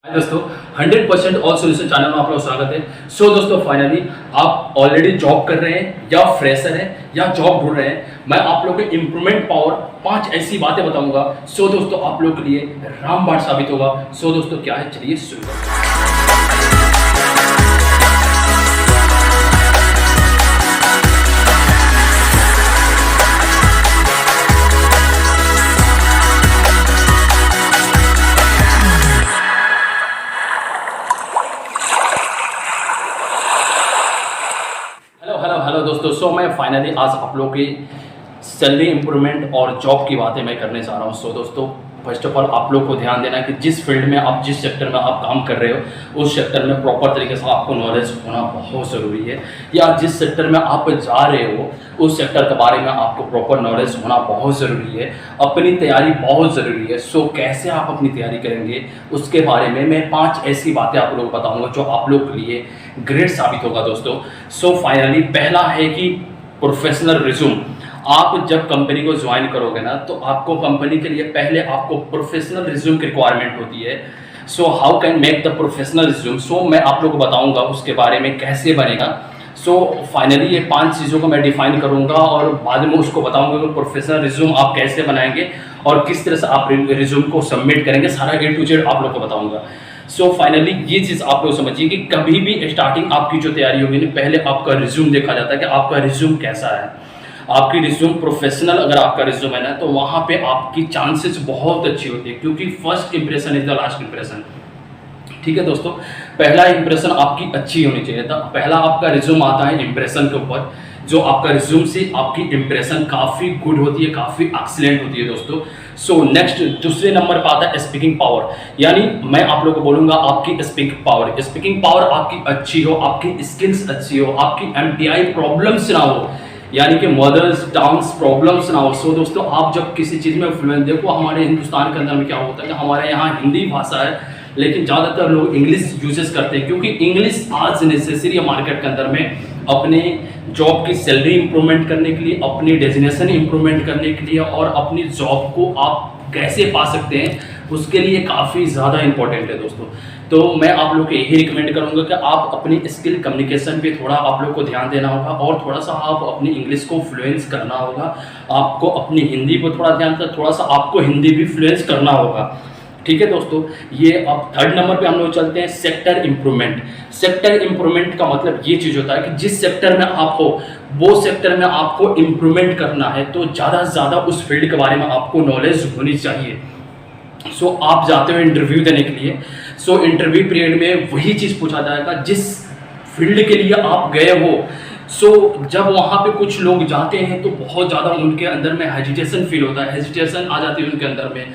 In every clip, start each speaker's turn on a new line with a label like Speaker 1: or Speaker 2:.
Speaker 1: हाय दोस्तों, 100% all solution channel में आप लोग स्वागत है। दोस्तों फाइनली आप ऑलरेडी जॉब कर रहे हैं या फ्रेशर हैं या जॉब ढूंढ रहे हैं, मैं आप लोगों को इम्प्रूवमेंट पावर 5 ऐसी बातें बताऊंगा। दोस्तों आप लोगों के लिए रामबाण साबित होगा। दोस्तों क्या है, चलिए शुरू करते हैं। हेलो दोस्तों, मैं फाइनली आज आप लोगों की सैलरी इंप्रूवमेंट और जॉब की बातें मैं करने जा रहा हूँ। दोस्तों फर्स्ट ऑफ ऑल आप लोग को ध्यान देना कि जिस फील्ड में आप जिस सेक्टर में आप काम कर रहे हो उस सेक्टर में प्रॉपर तरीके से आपको नॉलेज होना बहुत ज़रूरी है, या जिस सेक्टर में आप जा रहे हो उस सेक्टर के बारे में आपको प्रॉपर नॉलेज होना बहुत ज़रूरी है। अपनी तैयारी बहुत ज़रूरी है। कैसे आप अपनी तैयारी करेंगे उसके बारे में मैं 5 ऐसी बातें आप लोग को बताऊंगा जो आप लोग के लिए ग्रेट साबित होगा दोस्तों। फाइनली पहला है कि प्रोफेशनल रिज्यूम। आप जब कंपनी को ज्वाइन करोगे ना तो आपको कंपनी के लिए पहले आपको प्रोफेशनल रिज्यूम की रिक्वायरमेंट होती है। How can make the professional resume. मैं आप लोग को बताऊंगा उसके बारे में कैसे बनेगा। फाइनली ये 5 चीज़ों को मैं डिफाइन करूंगा और बाद में उसको बताऊंगा कि प्रोफेशनल रिज्यूम आप कैसे बनाएंगे और किस तरह से आप रिज्यूम को सबमिट करेंगे, सारा A to Z आप लोग को बताऊंगा। फाइनली ये चीज़ आप लोग समझिए कि कभी भी स्टार्टिंग आपकी जो तैयारी होगी ना, पहले आपका रिज्यूम देखा जाता है कि आपका रिज्यूम कैसा है। आपकी रिज्यूम प्रोफेशनल अगर आपका रिज्यूम है ना तो वहाँ पे आपकी चांसेस बहुत अच्छी होती है, क्योंकि first impression is the last impression. ठीक है दोस्तों, पहला इंप्रेशन आपकी अच्छी होनी चाहिए था। पहला आपका रिज्यूम आता है इंप्रेशन के ऊपर, जो आपका रिज्यूम से आपकी इंप्रेशन काफ़ी गुड होती है, काफ़ी एक्सीलेंट होती है दोस्तों। नेक्स्ट दूसरे नंबर पर आता है स्पीकिंग पावर। यानी मैं आप लोगों को बोलूँगा आपकी स्पीकिंग पावर। स्पीकिंग पावर आपकी अच्छी हो, आपकी स्किल्स अच्छी हो, आपकी MTI प्रॉब्लम्स ना हो, यानी कि मदर्स टाउन्स प्रॉब्लम्स ना हो। दोस्तों आप जब किसी चीज़ में फ्लुएंट, देखो हमारे हिंदुस्तान के अंदर में क्या होता है कि हमारे यहाँ हिंदी भाषा है लेकिन ज़्यादातर लोग इंग्लिश यूजेस करते हैं, क्योंकि इंग्लिश आज नेसेसरी है मार्केट के अंदर में अपने जॉब की सैलरी इंप्रूवमेंट करने के लिए, अपनी डेजिग्नेशन इंप्रूवमेंट करने के लिए और अपनी जॉब को आप कैसे पा सकते हैं उसके लिए काफ़ी ज़्यादा इंपॉर्टेंट है दोस्तों। तो मैं आप लोग को यही रिकमेंड करूंगा कि आप अपनी स्किल कम्युनिकेशन पे थोड़ा आप लोग को ध्यान देना होगा और थोड़ा सा आप अपनी इंग्लिश को फ्लुएंस करना होगा। आपको अपनी हिंदी पर थोड़ा ध्यान देना, थोड़ा सा आपको हिंदी भी फ्लुएंस करना होगा। ठीक है दोस्तों, ये अब थर्ड नंबर पे हम लोग चलते हैं सेक्टर इंप्रूवमेंट। सेक्टर इंप्रूवमेंट का मतलब ये चीज़ होता है कि जिस सेक्टर में आप हो वो सेक्टर में आपको इंप्रूवमेंट करना है तो ज़्यादा से ज़्यादा उस फील्ड के बारे में आपको नॉलेज होनी चाहिए। आप जाते हो इंटरव्यू देने के लिए, इंटरव्यू पीरियड में वही चीज़ पूछा जाएगा जिस फील्ड के लिए आप गए हो। जब वहाँ पे कुछ लोग जाते हैं तो बहुत ज़्यादा उनके अंदर में हेजिटेशन फील होता है, हेजिटेशन आ जाती है उनके अंदर में,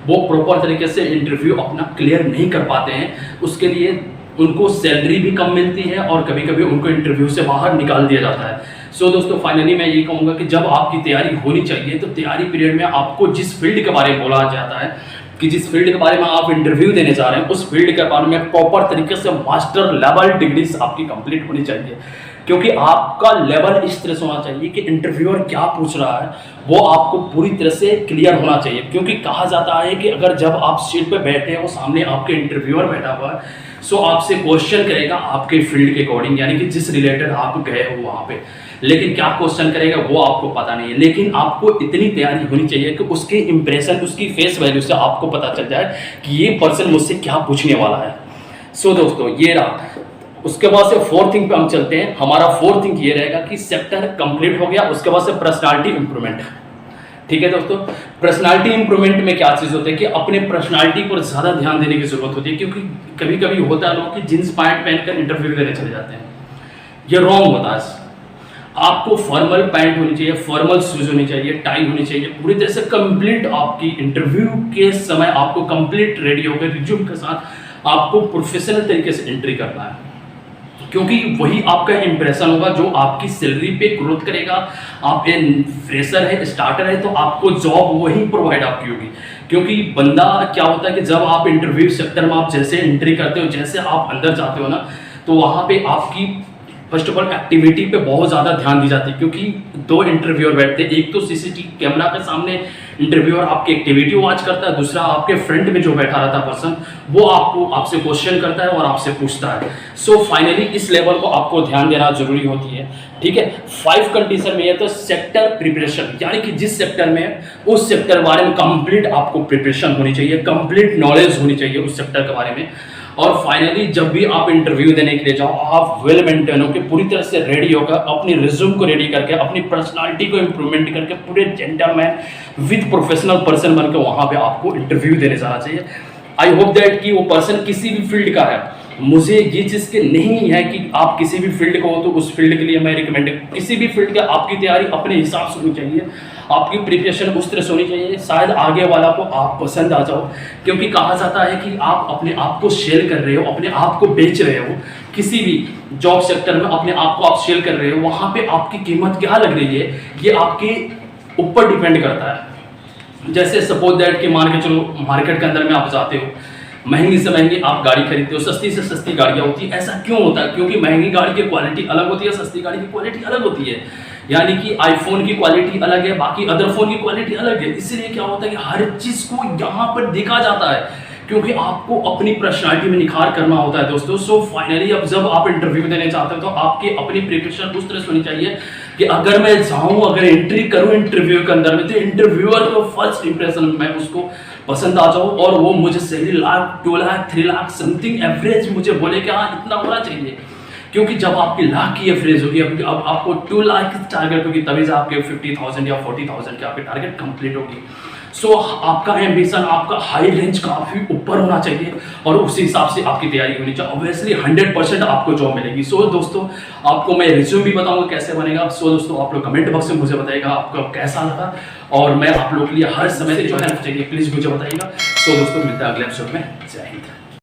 Speaker 1: वो प्रॉपर तरीके से इंटरव्यू अपना क्लियर नहीं कर पाते हैं। उसके लिए उनको सैलरी भी कम मिलती है और कभी कभी उनको इंटरव्यू से बाहर निकाल दिया जाता है। दोस्तों फाइनली मैं ये कहूँगा कि जब आपकी तैयारी होनी चाहिए तो तैयारी पीरियड में आपको जिस फील्ड के बारे में बोला जाता है कि जिस फील्ड के बारे में आप इंटरव्यू देने जा रहे हैं उस फील्ड के बारे में प्रॉपर तरीके से मास्टर लेवल डिग्रीज आपकी कंप्लीट होनी चाहिए, क्योंकि आपका लेवल इस तरह से होना चाहिए कि इंटरव्यूअर क्या पूछ रहा है वो आपको पूरी तरह से क्लियर होना चाहिए। क्योंकि कहा जाता है कि अगर जब आप सीट पे बैठे हो सामने आपके इंटरव्यूअर बैठा हुआ है आपसे क्वेश्चन करेगा आपके फील्ड के अकॉर्डिंग, यानी कि जिस रिलेटेड आप गए हो वहाँ पे, लेकिन क्या क्वेश्चन करेगा वो आपको पता नहीं है। लेकिन आपको इतनी तैयारी होनी चाहिए कि उसके इंप्रेशन, उसकी फेस वैल्यू से आपको पता चल जाए कि ये पर्सन मुझसे क्या पूछने वाला है। दोस्तों ये रहा। उसके बाद से फोर्थ थिंग पे हम चलते हैं। हमारा फोर्थ थिंग ये रहेगा कि सेक्टर कंप्लीट हो गया, उसके बाद से पर्सनालिटी इंप्रूवमेंट। ठीक है दोस्तों, पर्सनालिटी इंप्रूवमेंट में क्या चीज़ होती है कि अपने पर्सनालिटी पर ज़्यादा ध्यान देने की जरूरत होती है, क्योंकि कभी कभी होता है लोग कि जींस पैंट पहनकर इंटरव्यू देने चले जाते हैं, ये रॉन्ग होता है। आपको फॉर्मल पैंट होनी चाहिए, फॉर्मल शूज होनी चाहिए, टाई होनी चाहिए, पूरी तरह से कंप्लीट आपकी इंटरव्यू के समय आपको कंप्लीट रेडी होकर रिज्यूम के साथ आपको प्रोफेशनल तरीके से एंट्री करना है, क्योंकि वही आपका इंप्रेशन होगा जो आपकी सैलरी पे ग्रोथ करेगा। आप फ्रेशर है, स्टार्टर है, तो आपको जॉब वही प्रोवाइड आपकी होगी। क्योंकि बंदा क्या होता है कि जब आप इंटरव्यू सेक्टर में आप जैसे एंट्री करते हो, जैसे आप अंदर जाते हो ना, तो वहाँ पे आपकी फर्स्ट ऑफ ऑल एक्टिविटी पे बहुत ज़्यादा ध्यान दी जाती है, क्योंकि 2 इंटरव्यूअर बैठते हैं, एक तो CCTV कैमरा के सामने इंटरव्यूअर आपकी एक्टिविटी वॉच करता है, दूसरा आपके फ्रंट में जो बैठा रहता है पर्सन वो आपसे क्वेश्चन करता है और आपसे पूछता है। सो फाइनली इस लेवल को आपको ध्यान देना जरूरी होती है, ठीक है। 5 कंडीशन में ये तो सेक्टर प्रिपरेशन, यानी कि जिस सेक्टर में है उस सेक्टर बारे में कंप्लीट आपको प्रिपरेशन होनी चाहिए, कंप्लीट नॉलेज होनी चाहिए उस सेक्टर के बारे में। और फाइनली जब भी आप इंटरव्यू देने के लिए जाओ आप वेल मेंटेन होकर पूरी तरह से रेडी होकर अपनी रिज्यूम को रेडी करके अपनी पर्सनालिटी को इम्प्रूवमेंट करके पूरे जेंटलमैन विद प्रोफेशनल पर्सन बनकर वहां पे आपको इंटरव्यू देने जाना चाहिए। आई होप दैट कि वो पर्सन किसी भी फील्ड का है, मुझे ये चीज़ के नहीं है कि आप किसी भी फील्ड को हो तो उस फील्ड के लिए मैं रिकमेंड, किसी भी फील्ड के आपकी तैयारी अपने हिसाब से होनी चाहिए, आपकी प्रिपरेशन उस तरह से होनी चाहिए शायद आगे वाला को आप पसंद आ जाओ। क्योंकि कहा जाता है कि आप अपने आप को शेयर कर रहे हो, अपने आप को बेच रहे हो, किसी भी जॉब सेक्टर में अपने आप को आप शेयर कर रहे हो, वहाँ पे आपकी कीमत क्या लग रही है ये आपके ऊपर डिपेंड करता है। जैसे सपोज दैट कि मान के चलो मार्केट के अंदर में आप जाते हो, महंगी से महंगी आप गाड़ी खरीदते हो, सस्ती से सस्ती गाड़ियाँ होती है। ऐसा क्यों होता है? क्योंकि महंगी गाड़ी की क्वालिटी अलग होती है, सस्ती गाड़ी की क्वालिटी अलग होती है। यानी कि आईफोन की क्वालिटी अलग है, बाकी अदर फोन की क्वालिटी अलग है। इसलिए क्या होता है कि हर चीज़ को यहाँ पर देखा जाता है, क्योंकि आपको अपनी पर्सनालिटी में निखार करना होता है दोस्तों। सो फाइनली अब जब आप इंटरव्यू देने चाहते हो तो आपकी अपनी प्रिपरेशन उस तरह से होनी चाहिए कि अगर मैं जाऊँ, अगर एंट्री करूँ इंटरव्यू के अंदर में, तो इंटरव्यूअर को फर्स्ट इंप्रेशन में उसको पसंद आ जाऊँ और वो मुझे salary 1 lakh 2 lakh 3 lakh something average मुझे बोले कि हाँ इतना होना चाहिए। क्योंकि जब आपकी लाख की एवरेज होगी, अब आपको 2 लाख की टारगेट होगी, तभी से आपके 50,000 या 40,000 की आपकी टारगेट कंप्लीट होगी। सो आपका एम्बिशन, आपका हाई रेंज काफ़ी ऊपर होना चाहिए और उसी हिसाब से आपकी तैयारी होनी चाहिए। ऑब्वियसली 100% आपको जॉब मिलेगी। सो दोस्तों आपको मैं रिज्यूम भी बताऊंगा कैसे बनेगा। सो दोस्तों आप लोग कमेंट बॉक्स में मुझे बताइएगा आपको कैसा लगा, और मैं आप लोग के लिए हर समय से जो हेल्प चाहिए प्लीज़ मुझे बताइएगा। सो दोस्तों मिलता है अगले एपिसोड में। जय हिंद।